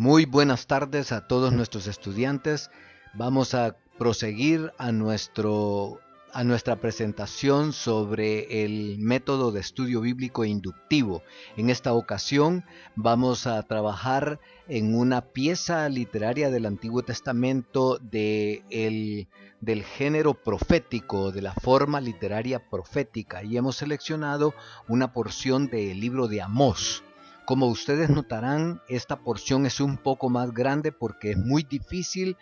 Muy buenas tardes a todos nuestros estudiantes. Vamos a proseguir a nuestra presentación sobre el método de estudio bíblico inductivo. En esta ocasión vamos a trabajar en una pieza literaria del Antiguo Testamento del género profético, de la forma literaria profética, y hemos seleccionado una porción del libro de Amós. Como ustedes notarán, esta porción es un poco más grande porque es muy difícil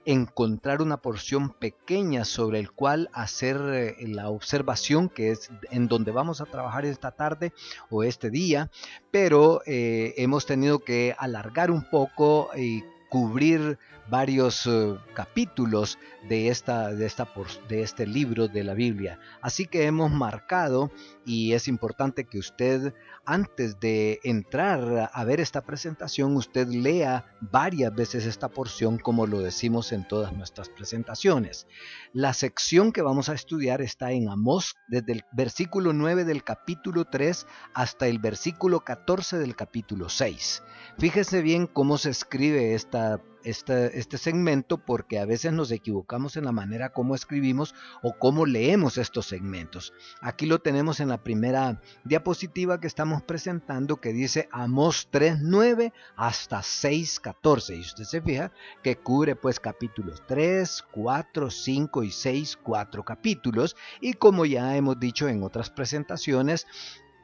encontrar una porción pequeña sobre el cual hacer la observación, que es en donde vamos a trabajar esta tarde o este día, pero hemos tenido que alargar un poco y cubrir varios capítulos de este libro de la Biblia. Así que hemos marcado, y es importante que usted, antes de entrar a ver esta presentación, usted lea varias veces esta porción, como lo decimos en todas nuestras presentaciones. La sección que vamos a estudiar está en Amós, desde el versículo 9 del capítulo 3 hasta el versículo 14 del capítulo 6. Fíjese bien cómo se escribe este segmento, porque a veces nos equivocamos en la manera como escribimos o cómo leemos estos segmentos. Aquí lo tenemos en la primera diapositiva que estamos presentando, que dice Amós 3:9 hasta 6:14, y usted se fija que cubre pues capítulos 3, 4, 5 y 6, 4 capítulos, y como ya hemos dicho en otras presentaciones,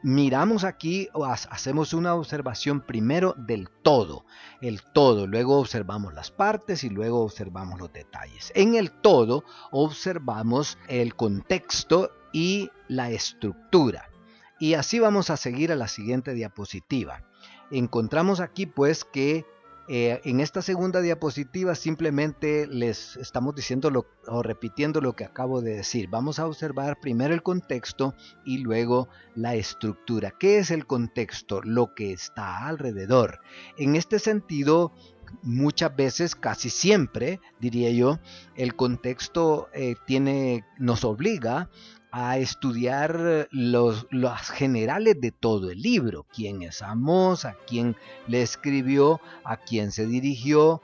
miramos aquí o hacemos una observación primero del todo, luego observamos las partes y luego observamos los detalles. En el todo observamos el contexto y la estructura. Y así vamos a seguir a la siguiente diapositiva. Encontramos aquí pues que en esta segunda diapositiva simplemente les estamos diciendo o repitiendo lo que acabo de decir. Vamos a observar primero el contexto y luego la estructura. ¿Qué es el contexto? Lo que está alrededor. En este sentido, muchas veces, casi siempre, diría yo, el contexto nos obliga a estudiar las generales de todo el libro. ¿Quién es Amós? ¿A quién le escribió? ¿A quién se dirigió?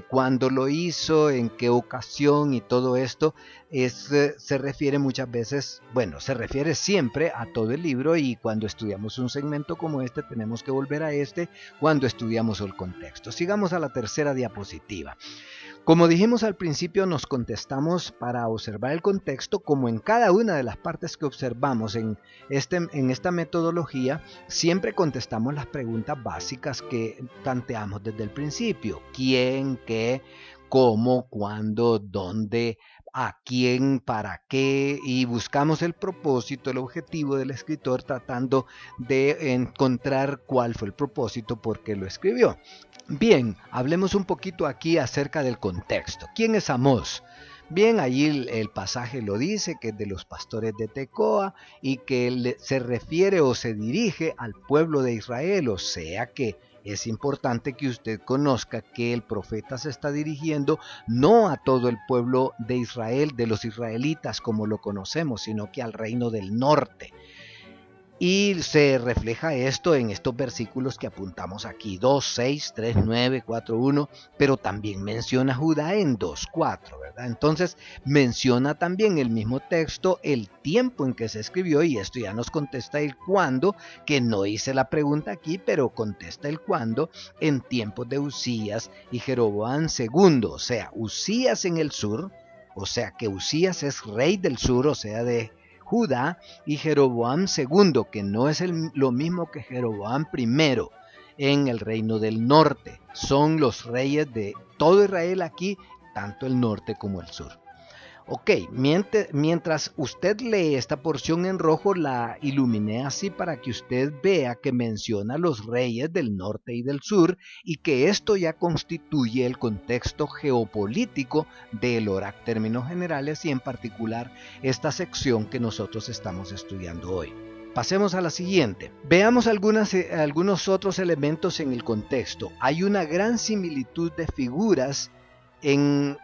¿Cuándo lo hizo? ¿En qué ocasión? Y todo esto se refiere muchas veces, se refiere siempre a todo el libro, y cuando estudiamos un segmento como este tenemos que volver a cuando estudiamos el contexto. Sigamos a la tercera diapositiva. Como dijimos al principio, nos contestamos para observar el contexto, como en cada una de las partes que observamos en esta metodología, siempre contestamos las preguntas básicas que planteamos desde el principio. ¿Quién? ¿Qué? ¿Cómo? ¿Cuándo? ¿Dónde? ¿A quién? ¿Para qué? Y buscamos el propósito, el objetivo del escritor, tratando de encontrar cuál fue el propósito, por qué lo escribió. Bien, hablemos un poquito aquí acerca del contexto. ¿Quién es Amós? Bien, allí el pasaje lo dice, que es de los pastores de Tecoa y que se refiere o se dirige al pueblo de Israel, o sea que es importante que usted conozca que el profeta se está dirigiendo no a todo el pueblo de Israel, de los israelitas como lo conocemos, sino que al reino del norte. Y se refleja esto en estos versículos que apuntamos aquí, 2, 6, 3, 9, 4, 1, pero también menciona Judá en 2, 4, ¿verdad? Entonces menciona también el mismo texto el tiempo en que se escribió, y esto ya nos contesta el cuándo, que no hice la pregunta aquí, pero contesta el cuándo, en tiempos de Uzías y Jeroboam II, o sea, Uzías en el sur, o sea que Uzías es rey del sur, o sea de Judá, y Jeroboam II, que no es lo mismo que Jeroboam I en el reino del norte. Son los reyes de todo Israel aquí, tanto el norte como el sur. Ok, mientras usted lee esta porción en rojo, la iluminé así para que usted vea que menciona los reyes del norte y del sur, y que esto ya constituye el contexto geopolítico del ORAC términos generales, y en particular esta sección que nosotros estamos estudiando hoy. Pasemos a la siguiente. Veamos algunos otros elementos en el contexto. Hay una gran similitud de figuras en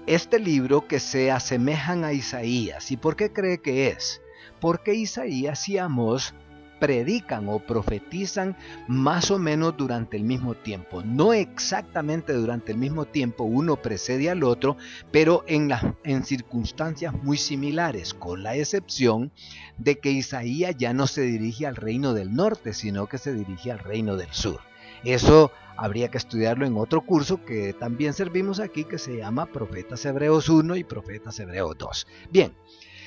este libro que se asemejan a Isaías. ¿Y por qué cree que es? Porque Isaías y Amós predican o profetizan más o menos durante el mismo tiempo. No exactamente durante el mismo tiempo, uno precede al otro, pero en circunstancias muy similares, con la excepción de que Isaías ya no se dirige al reino del norte, sino que se dirige al reino del sur. Eso habría que estudiarlo en otro curso que también servimos aquí, que se llama Profetas Hebreos 1 y Profetas Hebreos 2. Bien,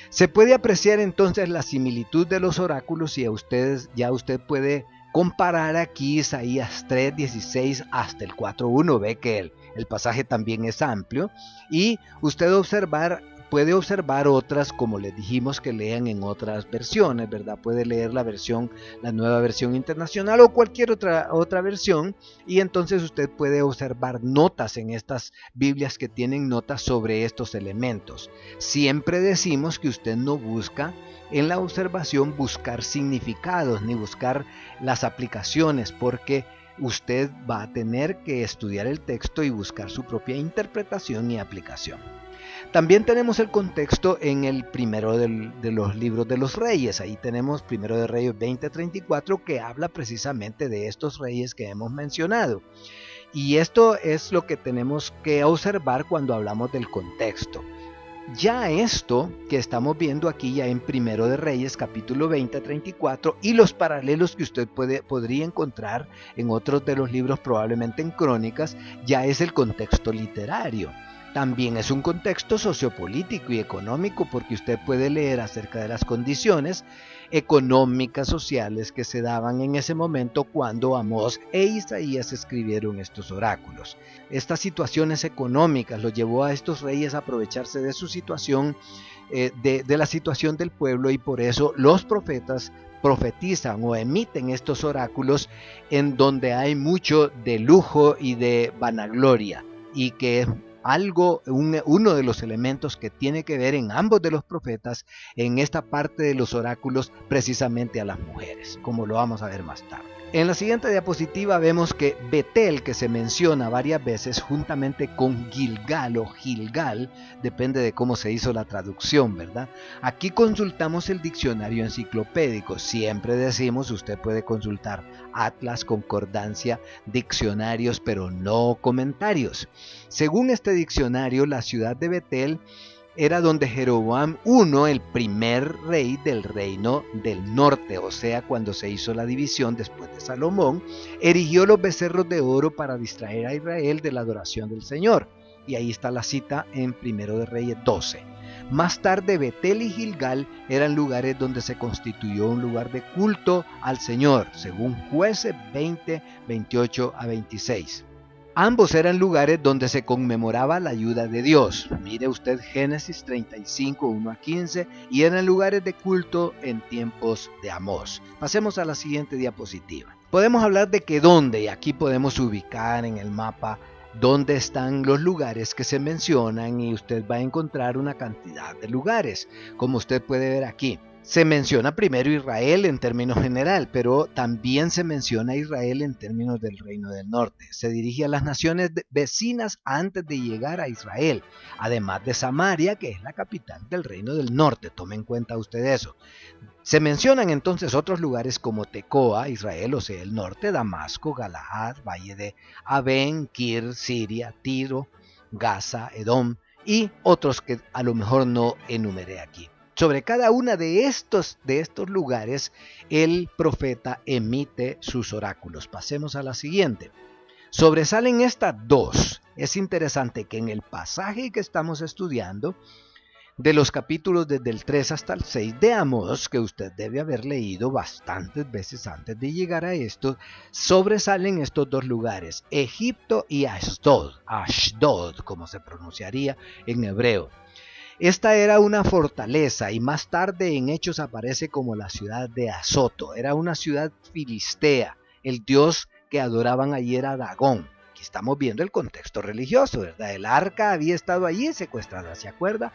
se puede apreciar entonces la similitud de los oráculos y ya usted puede comparar aquí Isaías 3:16 hasta el 4:1. Ve que el pasaje también es amplio y usted puede observar otras, como les dijimos, que lean en otras versiones, ¿verdad? Puede leer la nueva versión internacional o cualquier otra versión, y entonces usted puede observar notas en estas Biblias que tienen notas sobre estos elementos. Siempre decimos que usted no busca en la observación buscar significados ni buscar las aplicaciones, porque usted va a tener que estudiar el texto y buscar su propia interpretación y aplicación. También tenemos el contexto en el primero de los libros de los reyes. Ahí tenemos Primero de Reyes 20:34, que habla precisamente de estos reyes que hemos mencionado. Y esto es lo que tenemos que observar cuando hablamos del contexto. Ya esto que estamos viendo aquí ya en Primero de Reyes capítulo 20:34 y los paralelos que usted podría encontrar en otros de los libros, probablemente en Crónicas, ya es el contexto literario. También es un contexto sociopolítico y económico, porque usted puede leer acerca de las condiciones económicas, sociales que se daban en ese momento cuando Amós e Isaías escribieron estos oráculos. Estas situaciones económicas los llevó a estos reyes a aprovecharse de su situación, de la situación del pueblo, y por eso los profetas profetizan o emiten estos oráculos en donde hay mucho de lujo y de vanagloria, y que uno de los elementos que tiene que ver en ambos de los profetas, en esta parte de los oráculos, precisamente a las mujeres, como lo vamos a ver más tarde. En la siguiente diapositiva vemos que Betel, que se menciona varias veces juntamente con Gilgal o Gilgal, depende de cómo se hizo la traducción, ¿verdad? Aquí consultamos el diccionario enciclopédico. Siempre decimos, usted puede consultar atlas, concordancia, diccionarios, pero no comentarios. Según este diccionario, la ciudad de Betel era donde Jeroboam I, el primer rey del reino del norte, o sea, cuando se hizo la división después de Salomón, erigió los becerros de oro para distraer a Israel de la adoración del Señor. Y ahí está la cita en Primero de Reyes 12. Más tarde, Betel y Gilgal eran lugares donde se constituyó un lugar de culto al Señor, según Jueces 20, 28 a 26. Ambos eran lugares donde se conmemoraba la ayuda de Dios. Mire usted Génesis 35, 1 a 15, y eran lugares de culto en tiempos de Amós. Pasemos a la siguiente diapositiva. Podemos hablar de que dónde, y aquí podemos ubicar en el mapa dónde están los lugares que se mencionan, y usted va a encontrar una cantidad de lugares, como usted puede ver aquí. Se menciona primero Israel en términos general, pero también se menciona Israel en términos del Reino del Norte. Se dirige a las naciones vecinas antes de llegar a Israel, además de Samaria, que es la capital del Reino del Norte. Tome en cuenta usted eso. Se mencionan entonces otros lugares como Tecoa, Israel, o sea, el norte, Damasco, Galaad, Valle de Abén, Kir, Siria, Tiro, Gaza, Edom y otros que a lo mejor no enumeré aquí. Sobre cada una de estos lugares, el profeta emite sus oráculos. Pasemos a la siguiente. Sobresalen estas dos. Es interesante que en el pasaje que estamos estudiando, de los capítulos desde el 3 hasta el 6 de Amós, que usted debe haber leído bastantes veces antes de llegar a esto, sobresalen estos dos lugares, Egipto y Ashdod, como se pronunciaría en hebreo. Esta era una fortaleza, y más tarde en Hechos aparece como la ciudad de Azoto. Era una ciudad filistea. El dios que adoraban allí era Dagón. Aquí estamos viendo el contexto religioso, ¿verdad? El arca había estado allí secuestrada, ¿se acuerda?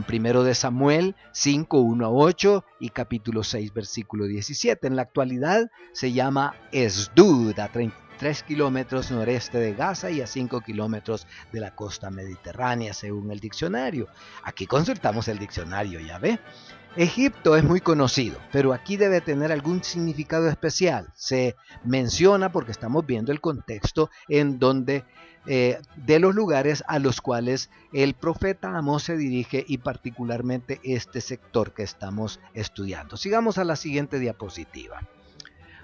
Primero de Samuel 5, 1 a 8 y capítulo 6, versículo 17. En la actualidad se llama Esdud, a 3 kilómetros noreste de Gaza y a 5 kilómetros de la costa mediterránea, según el diccionario. Aquí consultamos el diccionario, ¿ya ve? Egipto es muy conocido, pero aquí debe tener algún significado especial. Se menciona porque estamos viendo el contexto en donde de los lugares a los cuales el profeta Amós se dirige y particularmente este sector que estamos estudiando. Sigamos a la siguiente diapositiva.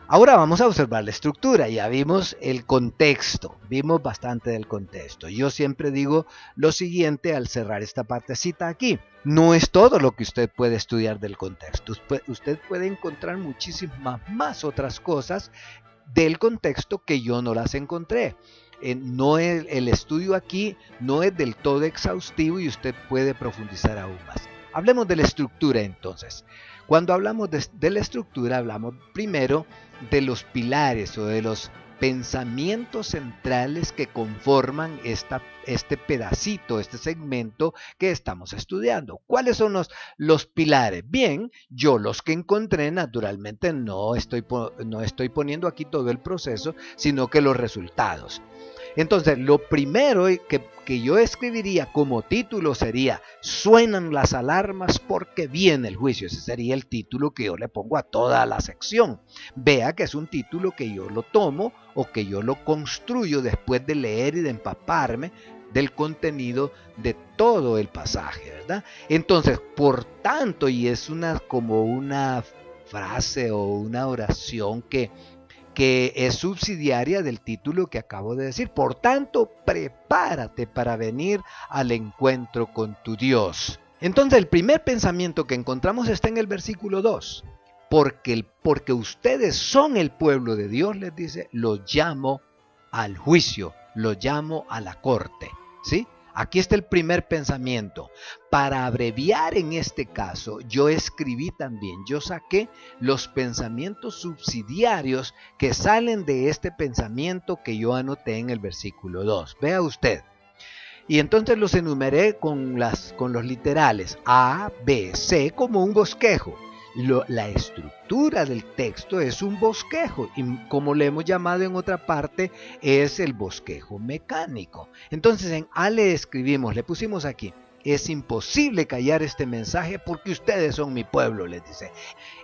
Ahora vamos a observar la estructura. Ya vimos el contexto, vimos bastante del contexto. Yo siempre digo lo siguiente al cerrar esta partecita aquí. No es todo lo que usted puede estudiar del contexto. Usted puede encontrar muchísimas más otras cosas del contexto que yo no las encontré. No es, el estudio aquí no es del todo exhaustivo y usted puede profundizar aún más. Hablemos de la estructura entonces. Cuando hablamos de la estructura, hablamos primero de los pilares o de los pensamientos centrales que conforman este pedacito, este segmento que estamos estudiando. ¿Cuáles son los pilares? Bien, yo los que encontré, naturalmente no estoy poniendo aquí todo el proceso, sino que los resultados. Entonces, lo primero que yo escribiría como título sería "Suenan las alarmas porque viene el juicio". Ese sería el título que yo le pongo a toda la sección. Vea que es un título que yo lo tomo o que yo lo construyo después de leer y de empaparme del contenido de todo el pasaje, ¿verdad? Entonces, por tanto, y es como una frase o una oración que es subsidiaria del título que acabo de decir. Por tanto, prepárate para venir al encuentro con tu Dios. Entonces, el primer pensamiento que encontramos está en el versículo 2. Porque ustedes son el pueblo de Dios, les dice, los llamo al juicio, los llamo a la corte. ¿Sí? Aquí está el primer pensamiento. Para abreviar en este caso, yo escribí también, yo saqué los pensamientos subsidiarios que salen de este pensamiento que yo anoté en el versículo 2. Vea usted. Y entonces los enumeré con los literales A, B, C como un bosquejo. La estructura del texto es un bosquejo y como le hemos llamado en otra parte es el bosquejo mecánico. Entonces en A le escribimos, le pusimos aquí: es imposible callar este mensaje porque ustedes son mi pueblo, les dice.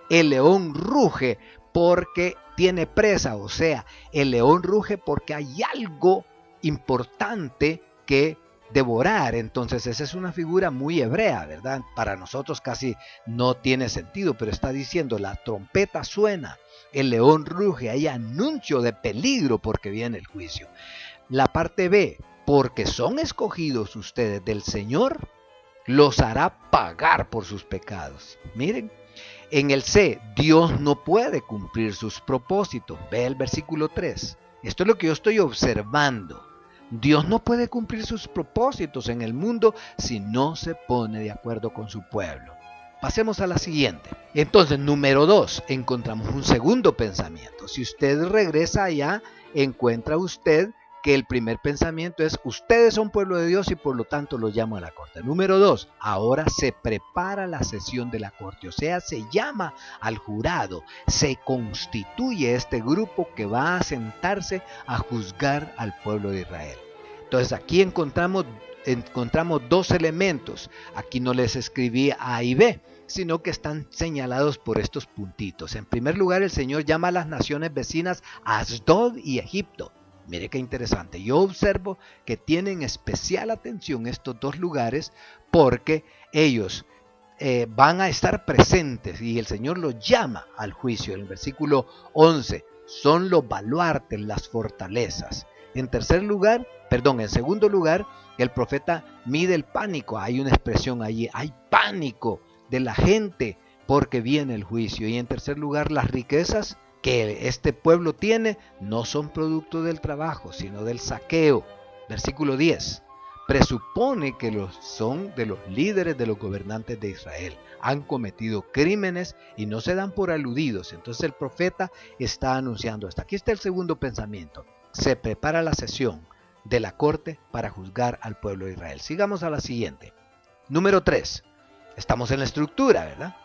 El león ruge porque tiene presa, o sea, el león ruge porque hay algo importante que devorar. Entonces esa es una figura muy hebrea, ¿verdad? Para nosotros casi no tiene sentido, pero está diciendo: la trompeta suena, el león ruge, hay anuncio de peligro porque viene el juicio. La parte B: porque son escogidos ustedes del Señor, los hará pagar por sus pecados. Miren, en el C: Dios no puede cumplir sus propósitos. Ve el versículo 3. Esto es lo que yo estoy observando. Dios no puede cumplir sus propósitos en el mundo si no se pone de acuerdo con su pueblo. Pasemos a la siguiente. Entonces, número 2, encontramos un segundo pensamiento. Si usted regresa allá, encuentra usted que el primer pensamiento es: ustedes son pueblo de Dios y por lo tanto los llamo a la corte. Número 2, ahora se prepara la sesión de la corte, o sea, se llama al jurado, se constituye este grupo que va a sentarse a juzgar al pueblo de Israel. Entonces aquí encontramos dos elementos. Aquí no les escribí A y B, sino que están señalados por estos puntitos. En primer lugar, el Señor llama a las naciones vecinas Asdod y Egipto. Mire qué interesante. Yo observo que tienen especial atención estos dos lugares porque ellos van a estar presentes y el Señor los llama al juicio. En el versículo 11, son los baluartes, las fortalezas. En segundo lugar, el profeta mide el pánico. Hay una expresión allí: hay pánico de la gente porque viene el juicio. Y en tercer lugar, las riquezas que este pueblo tiene no son producto del trabajo, sino del saqueo. Versículo 10. Presupone que son de los líderes de los gobernantes de Israel. Han cometido crímenes y no se dan por aludidos. Entonces el profeta está anunciando esto. Aquí está el segundo pensamiento. Se prepara la sesión de la corte para juzgar al pueblo de Israel. Sigamos a la siguiente. Número 3. Estamos en la estructura, ¿verdad?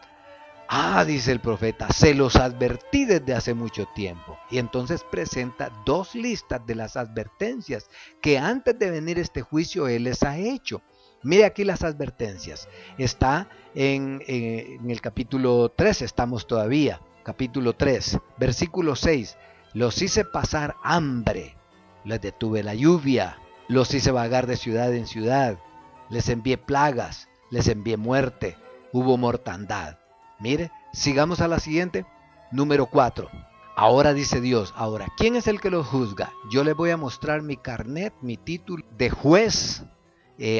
Dice el profeta, se los advertí desde hace mucho tiempo. Y entonces presenta dos listas de las advertencias que antes de venir este juicio él les ha hecho. Mire aquí las advertencias. Está en el capítulo 3, estamos todavía. Capítulo 3, versículo 6. Los hice pasar hambre, les detuve la lluvia, los hice vagar de ciudad en ciudad, les envié plagas, les envié muerte, hubo mortandad. Mire, sigamos a la siguiente. Número 4. Ahora dice Dios, ahora, ¿quién es el que los juzga? Yo les voy a mostrar mi carnet, mi título de juez,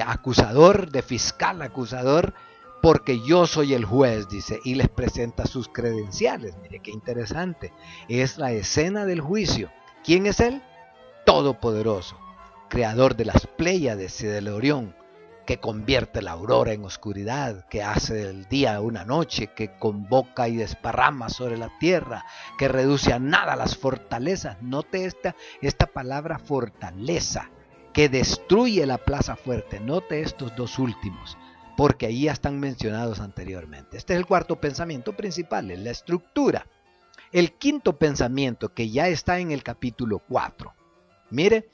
acusador, de fiscal acusador, porque yo soy el juez, dice, y les presenta sus credenciales. Mire qué interesante. Es la escena del juicio. ¿Quién es él? Todopoderoso, creador de las Pléyades y del Orión, que convierte la aurora en oscuridad, que hace del día una noche, que convoca y desparrama sobre la tierra, que reduce a nada las fortalezas. Note esta palabra fortaleza, que destruye la plaza fuerte. Note estos dos últimos, porque ahí ya están mencionados anteriormente. Este es el cuarto pensamiento principal, es la estructura. El quinto pensamiento, que ya está en el capítulo 4. Mire,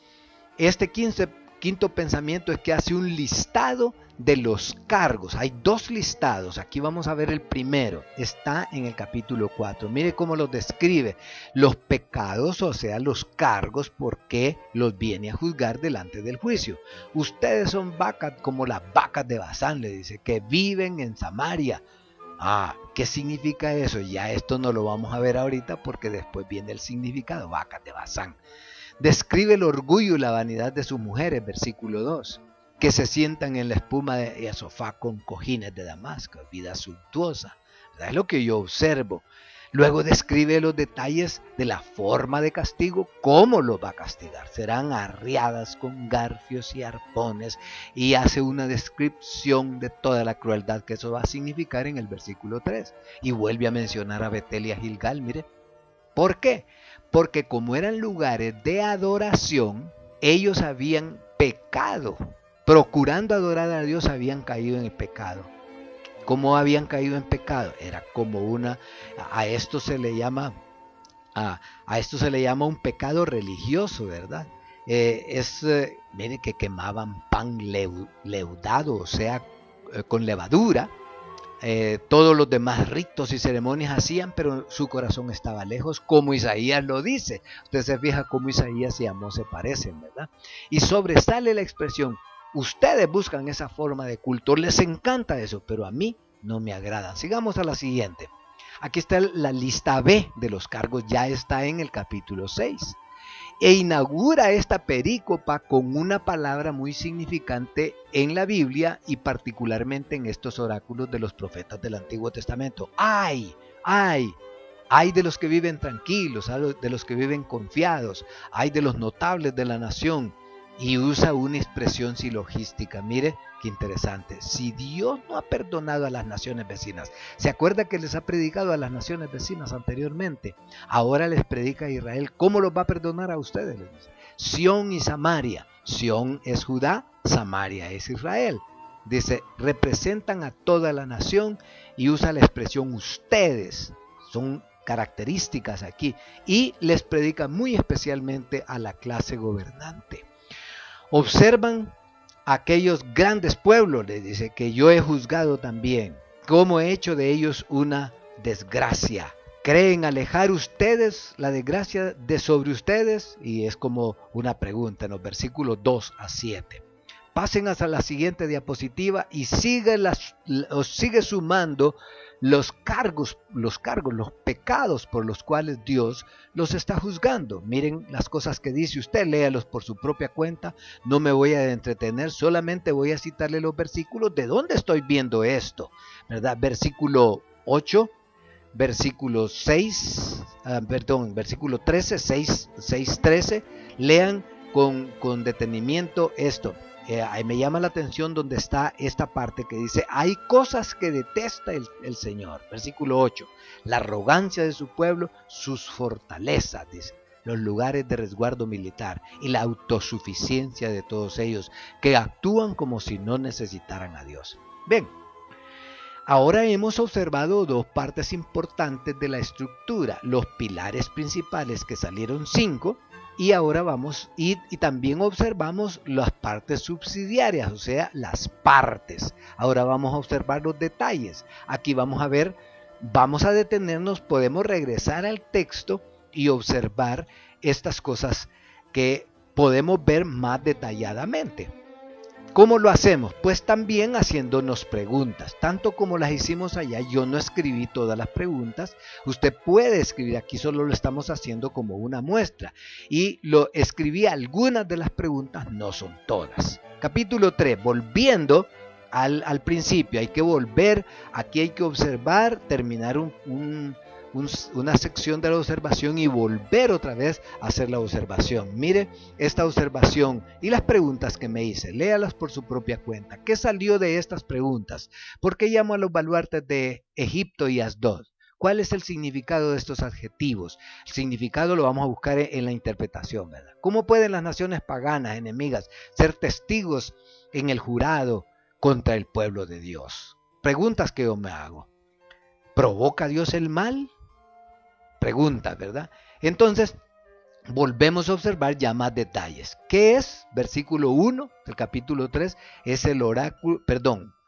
este quinto pensamiento es que hace un listado de los cargos. Hay dos listados. Aquí vamos a ver el primero. Está en el capítulo 4. Mire cómo los describe. Los pecados, o sea, los cargos, por qué los viene a juzgar delante del juicio. Ustedes son vacas como las vacas de Basán, le dice, que viven en Samaria. ¿Qué significa eso? Ya esto no lo vamos a ver ahorita porque después viene el significado. Vacas de Basán. Describe el orgullo y la vanidad de sus mujeres, versículo 2, que se sientan en la espuma de sofá con cojines de Damasco, vida suntuosa. Es lo que yo observo. Luego describe los detalles de la forma de castigo, cómo los va a castigar. Serán arriadas con garfios y arpones, y hace una descripción de toda la crueldad que eso va a significar en el versículo 3. Y vuelve a mencionar a Betel y a Gilgal, mire. ¿Por qué? Porque como eran lugares de adoración, ellos habían pecado. Procurando adorar a Dios, habían caído en el pecado. ¿Cómo habían caído en pecado? Era como a esto se le llama un pecado religioso, ¿verdad? Mire que quemaban pan leudado, o sea, con levadura. Todos los demás ritos y ceremonias hacían, pero su corazón estaba lejos, como Isaías lo dice. Usted se fija cómo Isaías y Amós se parecen, ¿verdad? Y sobresale la expresión, ustedes buscan esa forma de culto, les encanta eso, pero a mí no me agrada. Sigamos a la siguiente. Aquí está la lista B de los cargos, ya está en el capítulo 6. E inaugura esta perícopa con una palabra muy significante en la Biblia y particularmente en estos oráculos de los profetas del Antiguo Testamento. ¡Ay! Hay de los que viven tranquilos, hay de los que viven confiados, hay de los notables de la nación. Y usa una expresión silogística. Mire qué interesante. Si Dios no ha perdonado a las naciones vecinas, ¿se acuerda que les ha predicado a las naciones vecinas anteriormente? Ahora les predica a Israel. ¿Cómo los va a perdonar a ustedes? Les dice. Sión y Samaria. Sión es Judá, Samaria es Israel. Dice, representan a toda la nación y usa la expresión ustedes. Son características aquí. Y les predica muy especialmente a la clase gobernante. Observan aquellos grandes pueblos, les dice, que yo he juzgado también, como he hecho de ellos una desgracia. ¿Creen alejar ustedes la desgracia de sobre ustedes? Y es como una pregunta en los versículos 2 a 7. Pasen hasta la siguiente diapositiva y sigue sumando los pecados por los cuales Dios los está juzgando. Miren las cosas que dice usted, léalos por su propia cuenta. No me voy a entretener, solamente voy a citarle los versículos de dónde estoy viendo esto, ¿verdad? Versículo 8, versículo 6, versículo 13, 6, 13. Lean con detenimiento esto. Me llama la atención donde está esta parte que dice, hay cosas que detesta el Señor. Versículo 8, la arrogancia de su pueblo, sus fortalezas, dice, los lugares de resguardo militar y la autosuficiencia de todos ellos, que actúan como si no necesitaran a Dios. Bien, ahora hemos observado dos partes importantes de la estructura, los pilares principales, que salieron 5, Y ahora vamos, y también observamos las partes subsidiarias, o sea, las partes. Ahora vamos a observar los detalles. Aquí vamos a ver, vamos a detenernos, podemos regresar al texto y observar estas cosas que podemos ver más detalladamente. ¿Cómo lo hacemos? Pues también haciéndonos preguntas, tanto como las hicimos allá. Yo no escribí todas las preguntas, usted puede escribir, aquí solo lo estamos haciendo como una muestra. Y lo escribí algunas de las preguntas, no son todas. Capítulo 3, volviendo al principio, hay que volver, aquí hay que observar, terminar una sección de la observación y volver otra vez a hacer la observación. Mire esta observación y las preguntas que me hice, léalas por su propia cuenta. ¿Qué salió de estas preguntas? ¿Por qué llamo a los baluartes de Egipto y Asdod? ¿Cuál es el significado de estos adjetivos? El significado lo vamos a buscar en la interpretación, ¿verdad? ¿Cómo pueden las naciones paganas, enemigas, ser testigos en el jurado contra el pueblo de Dios? Preguntas que yo me hago. ¿Provoca Dios el mal? Preguntas, ¿verdad? Entonces, volvemos a observar ya más detalles. ¿Qué es? Versículo 1 del capítulo 3 es el oráculo,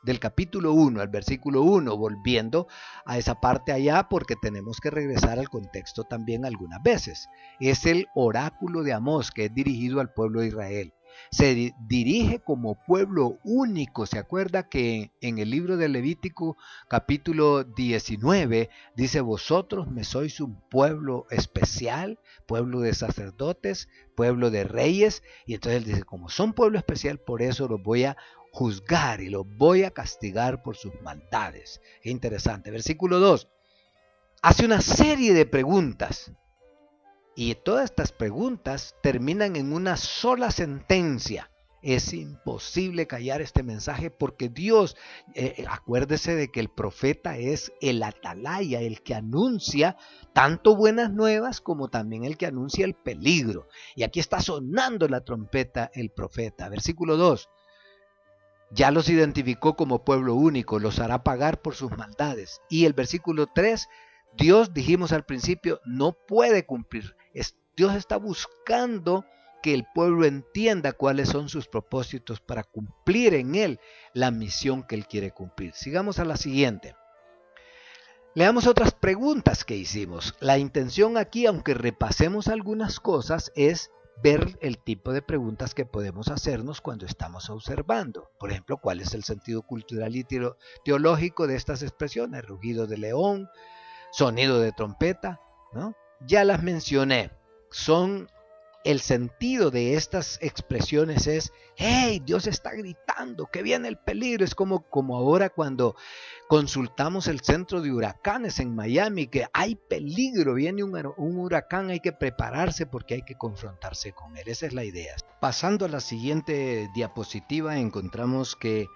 del capítulo 1 al versículo 1, volviendo a esa parte allá porque tenemos que regresar al contexto también algunas veces. Es el oráculo de Amós que es dirigido al pueblo de Israel. Se dirige como pueblo único. ¿Se acuerda que en el libro de Levítico capítulo 19 dice: vosotros me sois un pueblo especial, pueblo de sacerdotes, pueblo de reyes? Y entonces él dice, como son pueblo especial, por eso los voy a juzgar y los voy a castigar por sus maldades. Qué interesante. Versículo 2 hace una serie de preguntas. Y todas estas preguntas terminan en una sola sentencia. Es imposible callar este mensaje porque Dios, acuérdese de que el profeta es el atalaya, el que anuncia tanto buenas nuevas como también el que anuncia el peligro. Y aquí está sonando la trompeta el profeta. Versículo 2. Ya los identificó como pueblo único, los hará pagar por sus maldades. Y el versículo 3, Dios, dijimos al principio, no puede cumplir. Dios está buscando que el pueblo entienda cuáles son sus propósitos para cumplir en él la misión que él quiere cumplir. Sigamos a la siguiente. Leamos otras preguntas que hicimos. La intención aquí, aunque repasemos algunas cosas, es ver el tipo de preguntas que podemos hacernos cuando estamos observando. Por ejemplo, ¿cuál es el sentido cultural y teológico de estas expresiones? Rugido de león, sonido de trompeta, ¿no? Ya las mencioné. El sentido de estas expresiones es: ¡hey! Dios está gritando, que viene el peligro. Es como ahora cuando consultamos el centro de huracanes en Miami, que hay peligro, viene un huracán, hay que prepararse porque hay que confrontarse con él. Esa es la idea. Pasando a la siguiente diapositiva, encontramos que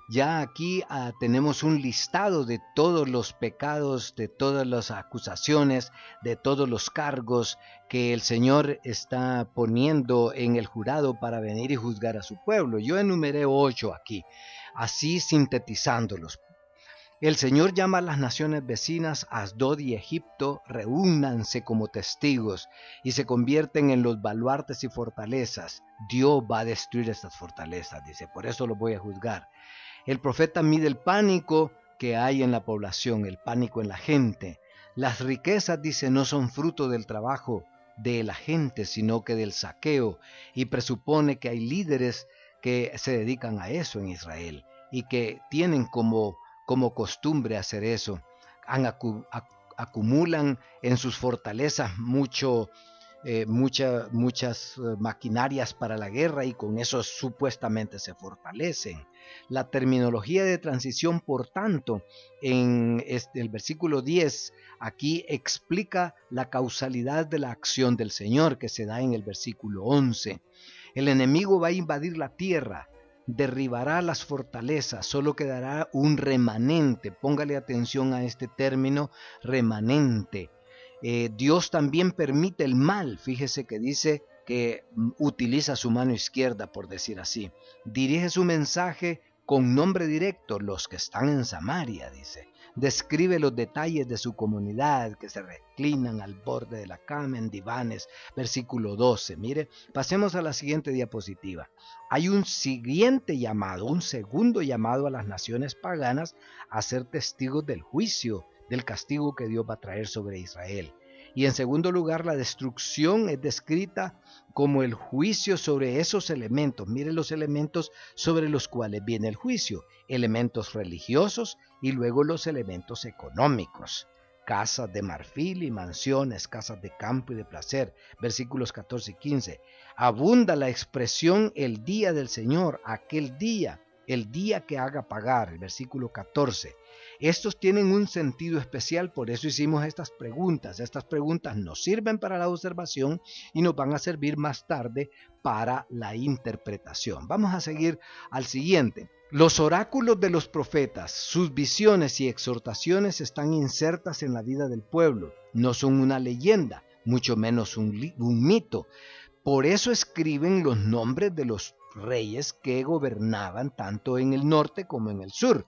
ya aquí tenemos un listado de todos los pecados, de todas las acusaciones, de todos los cargos que el Señor está poniendo en el jurado para venir y juzgar a su pueblo. Yo enumeré 8 aquí, así sintetizándolos. El Señor llama a las naciones vecinas, Asdod y Egipto, reúnanse como testigos y se convierten en los baluartes y fortalezas. Dios va a destruir estas fortalezas, dice, por eso los voy a juzgar. El profeta mide el pánico que hay en la población, el pánico en la gente. Las riquezas, dice, no son fruto del trabajo de la gente, sino que del saqueo, y presupone que hay líderes que se dedican a eso en Israel y que tienen como costumbre hacer eso. Acumulan en sus fortalezas muchas maquinarias para la guerra y con eso supuestamente se fortalecen. La terminología de transición, por tanto, en el versículo 10, aquí explica la causalidad de la acción del Señor que se da en el versículo 11. El enemigo va a invadir la tierra, derribará las fortalezas, solo quedará un remanente. Póngale atención a este término, remanente. Dios también permite el mal. Fíjese que dice que utiliza su mano izquierda, por decir así. Dirige su mensaje con nombre directo, los que están en Samaria, dice. describe los detalles de su comunidad, que se reclinan al borde de la cama en divanes. Versículo 12. Mire, pasemos a la siguiente diapositiva. Hay un siguiente llamado, un segundo llamado a las naciones paganas a ser testigos del juicio, del castigo que Dios va a traer sobre Israel. Y en segundo lugar, la destrucción es descrita como el juicio sobre esos elementos. Mire los elementos sobre los cuales viene el juicio. Elementos religiosos y luego los elementos económicos. Casas de marfil y mansiones, casas de campo y de placer. Versículos 14 y 15. Abunda la expresión el día del Señor, aquel día, el día que haga pagar. El versículo 14. Estos tienen un sentido especial, por eso hicimos estas preguntas. Estas preguntas nos sirven para la observación y nos van a servir más tarde para la interpretación. Vamos a seguir al siguiente. Los oráculos de los profetas, sus visiones y exhortaciones están insertas en la vida del pueblo. No son una leyenda, mucho menos un mito. Por eso escriben los nombres de los reyes que gobernaban tanto en el norte como en el sur.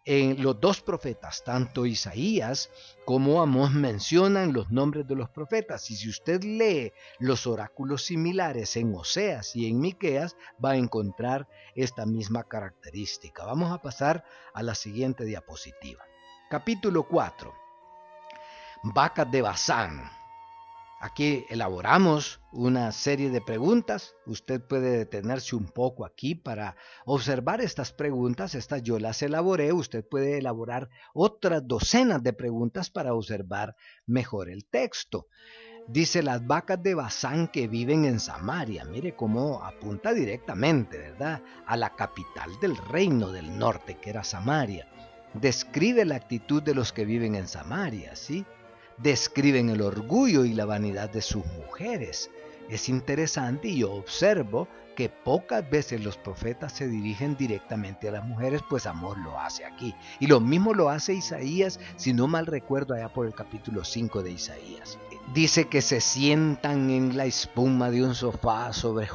Los dos profetas, tanto Isaías como Amós, mencionan los nombres de los profetas. Y si usted lee los oráculos similares en Oseas y en Miqueas, va a encontrar esta misma característica. Vamos a pasar a la siguiente diapositiva. Capítulo 4. Vacas de Basán. Aquí elaboramos una serie de preguntas. Usted puede detenerse un poco aquí para observar estas preguntas. Estas yo las elaboré. Usted puede elaborar otras docenas de preguntas para observar mejor el texto. Dice las vacas de Basán que viven en Samaria. Mire cómo apunta directamente, ¿verdad?, a la capital del reino del norte, que era Samaria. Describe la actitud de los que viven en Samaria, ¿sí? Describen el orgullo y la vanidad de sus mujeres. Es interesante y yo observo que pocas veces los profetas se dirigen directamente a las mujeres, pues Amós lo hace aquí. Y lo mismo lo hace Isaías, si no mal recuerdo, allá por el capítulo 5 de Isaías. Dice que se sientan en la espuma de un sofá sobre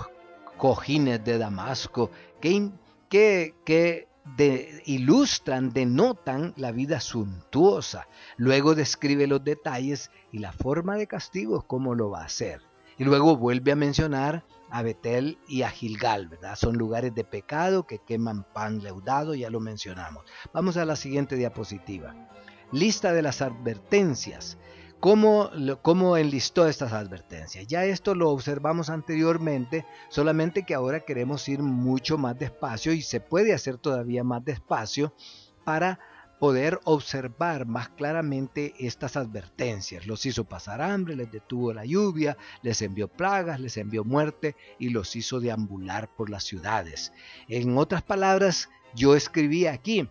cojines de Damasco, que ilustran, denotan la vida suntuosa. Luego describe los detalles y la forma de castigo, cómo lo va a hacer. Y luego vuelve a mencionar a Betel y a Gilgal, ¿verdad? Son lugares de pecado que queman pan leudado, ya lo mencionamos. Vamos a la siguiente diapositiva. Lista de las advertencias. ¿Cómo enlistó estas advertencias? Ya esto lo observamos anteriormente, solamente que ahora queremos ir mucho más despacio y se puede hacer todavía más despacio para poder observar más claramente estas advertencias. Los hizo pasar hambre, les detuvo la lluvia, les envió plagas, les envió muerte y los hizo deambular por las ciudades. En otras palabras, yo escribí aquí,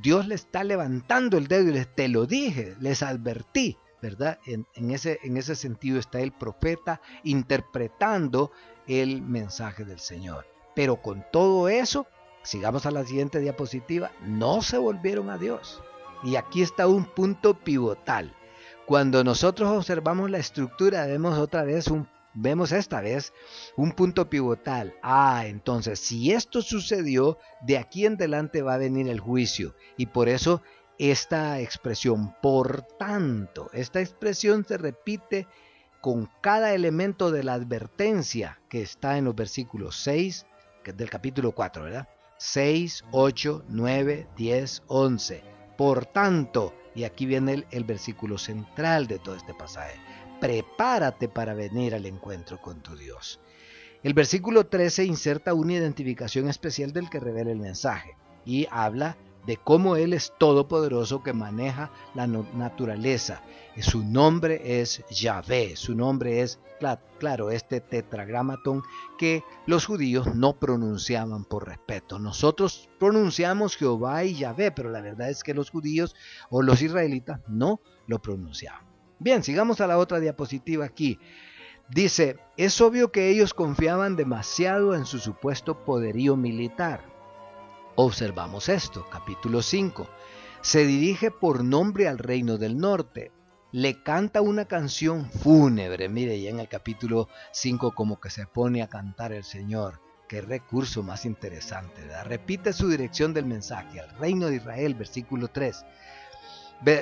Dios le está levantando el dedo y les te lo dije, les advertí. ¿Verdad? En ese sentido está el profeta interpretando el mensaje del Señor. Pero con todo eso, sigamos a la siguiente diapositiva, no se volvieron a Dios. Y aquí está un punto pivotal. Cuando nosotros observamos la estructura, vemos esta vez un punto pivotal. Entonces, si esto sucedió, de aquí en adelante va a venir el juicio. Y por eso esta expresión, por tanto, esta expresión se repite con cada elemento de la advertencia que está en los versículos 6, que es del capítulo 4, ¿verdad? 6, 8, 9, 10, 11. Por tanto, y aquí viene el versículo central de todo este pasaje, prepárate para venir al encuentro con tu Dios. El versículo 13 inserta una identificación especial del que revela el mensaje y habla de cómo Él es todopoderoso que maneja la naturaleza. Su nombre es Yahvé, su nombre es, claro, este tetragramatón que los judíos no pronunciaban por respeto. Nosotros pronunciamos Jehová y Yahvé, pero la verdad es que los judíos o los israelitas no lo pronunciaban. Bien, sigamos a la otra diapositiva aquí. Dice, es obvio que ellos confiaban demasiado en su supuesto poderío militar. Observamos esto, capítulo 5. Se dirige por nombre al reino del norte. Le canta una canción fúnebre. Mire, ya en el capítulo 5 como que se pone a cantar el Señor. Qué recurso más interesante, ¿verdad? Repite su dirección del mensaje al reino de Israel, versículo 3.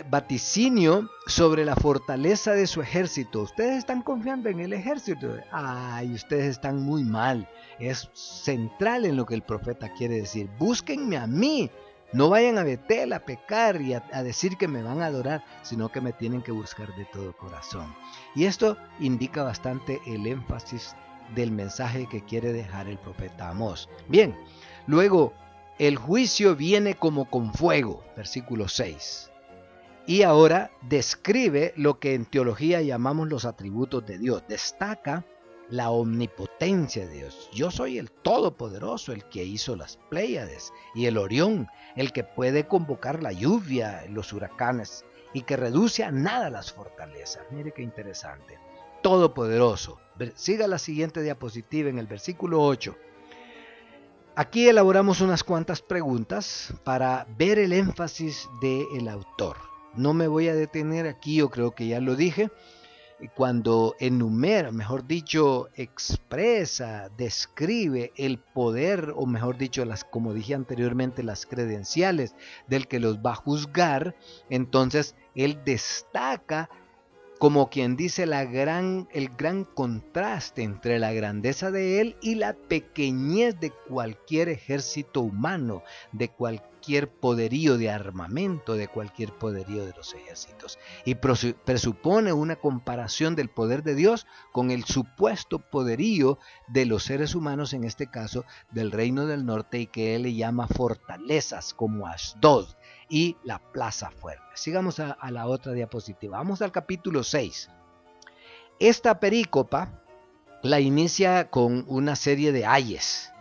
vaticinio sobre la fortaleza de su ejército. Ustedes están confiando en el ejército. Ay, ustedes están muy mal. Es central en lo que el profeta quiere decir. Búsquenme a mí. No vayan a Betel a pecar y a decir que me van a adorar, sino que me tienen que buscar de todo corazón. Y esto indica bastante el énfasis del mensaje que quiere dejar el profeta Amós. Bien, luego el juicio viene como con fuego, versículo 6. Y ahora describe lo que en teología llamamos los atributos de Dios. Destaca la omnipotencia de Dios. Yo soy el Todopoderoso, el que hizo las Pléyades y el Orión, el que puede convocar la lluvia, los huracanes y que reduce a nada las fortalezas. Mire qué interesante. Todopoderoso. Siga la siguiente diapositiva en el versículo 8. Aquí elaboramos unas cuantas preguntas para ver el énfasis del autor. No me voy a detener aquí, yo creo que ya lo dije. Cuando enumera, mejor dicho, expresa, describe el poder, o mejor dicho, como dije anteriormente, las credenciales del que los va a juzgar, entonces él destaca, como quien dice, el gran contraste entre la grandeza de él y la pequeñez de cualquier ejército humano, de cualquier poderío de armamento, de cualquier poderío de los ejércitos. Y presupone una comparación del poder de Dios con el supuesto poderío de los seres humanos, en este caso del reino del norte, y que él le llama fortalezas como Asdod y la plaza fuerte. Sigamos a la otra diapositiva. Vamos al capítulo 6. Esta perícopa la inicia con una serie de ayes.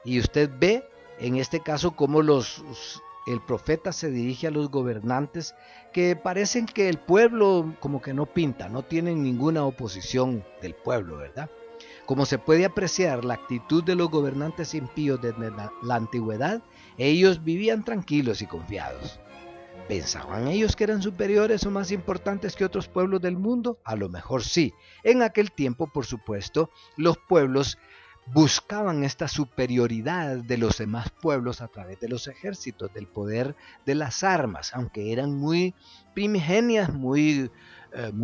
Y usted ve en este caso cómo el profeta se dirige a los gobernantes que parecen que el pueblo como que no pinta, no tienen ninguna oposición del pueblo, ¿verdad? Como se puede apreciar la actitud de los gobernantes impíos desde la antigüedad, ellos vivían tranquilos y confiados. ¿Pensaban ellos que eran superiores o más importantes que otros pueblos del mundo? A lo mejor sí. En aquel tiempo, por supuesto, los pueblos buscaban esta superioridad de los demás pueblos a través de los ejércitos, del poder de las armas, aunque eran muy primigenias, muy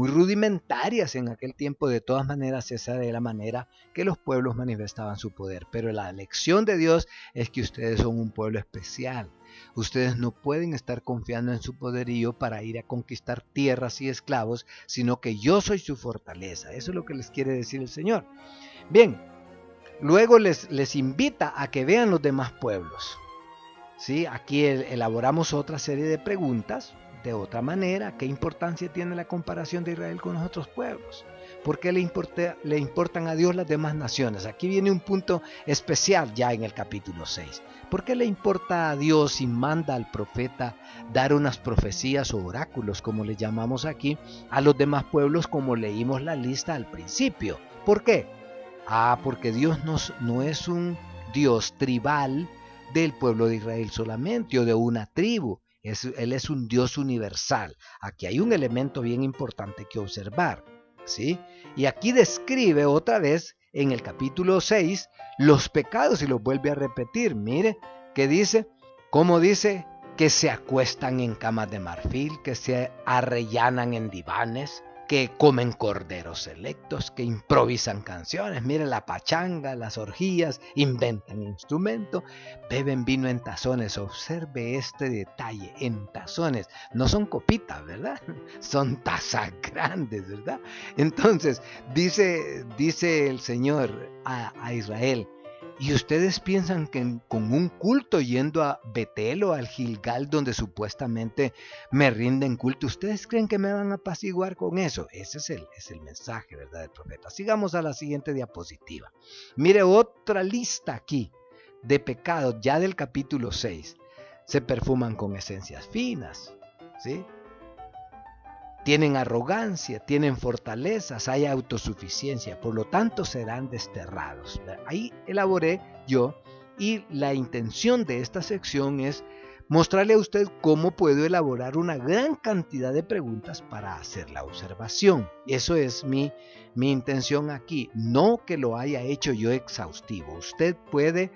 rudimentarias en aquel tiempo. De todas maneras, esa era la manera que los pueblos manifestaban su poder. Pero la lección de Dios es que ustedes son un pueblo especial. Ustedes no pueden estar confiando en su poderío para ir a conquistar tierras y esclavos, sino que yo soy su fortaleza. Eso es lo que les quiere decir el Señor. Bien, luego les invita a que vean los demás pueblos. ¿Sí? Aquí elaboramos otra serie de preguntas. De otra manera, ¿qué importancia tiene la comparación de Israel con los otros pueblos? ¿Por qué le importan a Dios las demás naciones? Aquí viene un punto especial ya en el capítulo 6. ¿Por qué le importa a Dios y manda al profeta dar unas profecías o oráculos, como le llamamos aquí, a los demás pueblos, como leímos la lista al principio? ¿Por qué? Porque Dios no es un Dios tribal del pueblo de Israel solamente o de una tribu. Él es un Dios universal. Aquí hay un elemento bien importante que observar, ¿sí? Y aquí describe otra vez en el capítulo 6 los pecados y los vuelve a repetir. Mire, ¿qué dice? ¿Cómo dice? Que se acuestan en camas de marfil, que se arrellanan en divanes, que comen corderos selectos, que improvisan canciones. Miren la pachanga, las orgías, inventan instrumentos, beben vino en tazones. Observe este detalle, en tazones. No son copitas, ¿verdad? Son tazas grandes, ¿verdad? Entonces, dice el Señor a Israel: ¿y ustedes piensan que con un culto yendo a Betel o al Gilgal, donde supuestamente me rinden culto, ustedes creen que me van a apaciguar con eso? Ese es el mensaje, ¿verdad?, del profeta. Sigamos a la siguiente diapositiva. Mire otra lista aquí de pecados ya del capítulo 6. Se perfuman con esencias finas, ¿sí? Tienen arrogancia, tienen fortalezas, hay autosuficiencia, por lo tanto serán desterrados. Ahí elaboré yo, y la intención de esta sección es mostrarle a usted cómo puedo elaborar una gran cantidad de preguntas para hacer la observación. Eso es mi intención aquí, no que lo haya hecho yo exhaustivo. Usted puede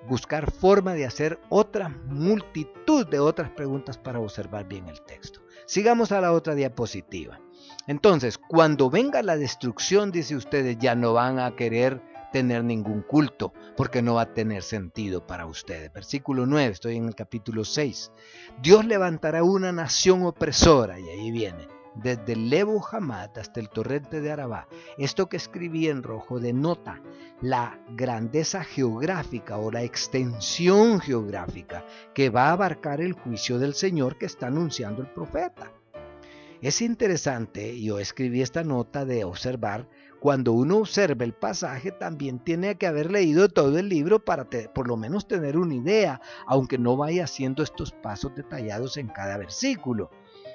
buscar forma de hacer otra multitud de otras preguntas para observar bien el texto. Sigamos a la otra diapositiva. Entonces, cuando venga la destrucción, dice ustedes, ya no van a querer tener ningún culto, porque no va a tener sentido para ustedes. Versículo 9, estoy en el capítulo 6. Dios levantará una nación opresora, y ahí viene, desde el Lebo Hamad hasta el torrente de Arabá. Esto que escribí en rojo denota la grandeza geográfica o la extensión geográfica que va a abarcar el juicio del Señor que está anunciando el profeta. Es interesante, yo escribí esta nota de observar, cuando uno observa el pasaje también tiene que haber leído todo el libro para por lo menos tener una idea, aunque no vaya haciendo estos pasos detallados en cada versículo.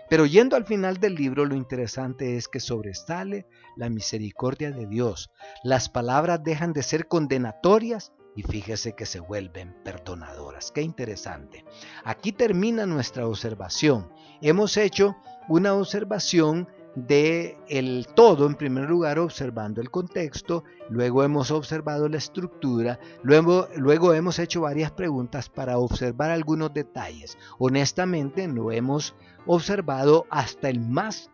Pero yendo al final del libro, lo interesante es que sobresale la misericordia de Dios. Las palabras dejan de ser condenatorias y fíjese que se vuelven perdonadoras. Qué interesante. Aquí termina nuestra observación. Hemos hecho una observación de el todo, en primer lugar observando el contexto, luego hemos observado la estructura, luego hemos hecho varias preguntas para observar algunos detalles. Honestamente no hemos observado hasta el más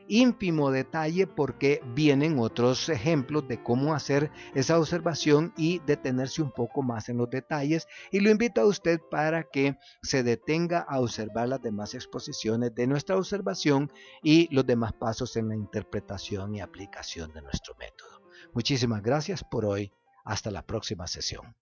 ínfimo detalle porque vienen otros ejemplos de cómo hacer esa observación y detenerse un poco más en los detalles, y lo invito a usted para que se detenga a observar las demás exposiciones de nuestra observación y los demás pasos en la interpretación y aplicación de nuestro método. Muchísimas gracias por hoy. Hasta la próxima sesión.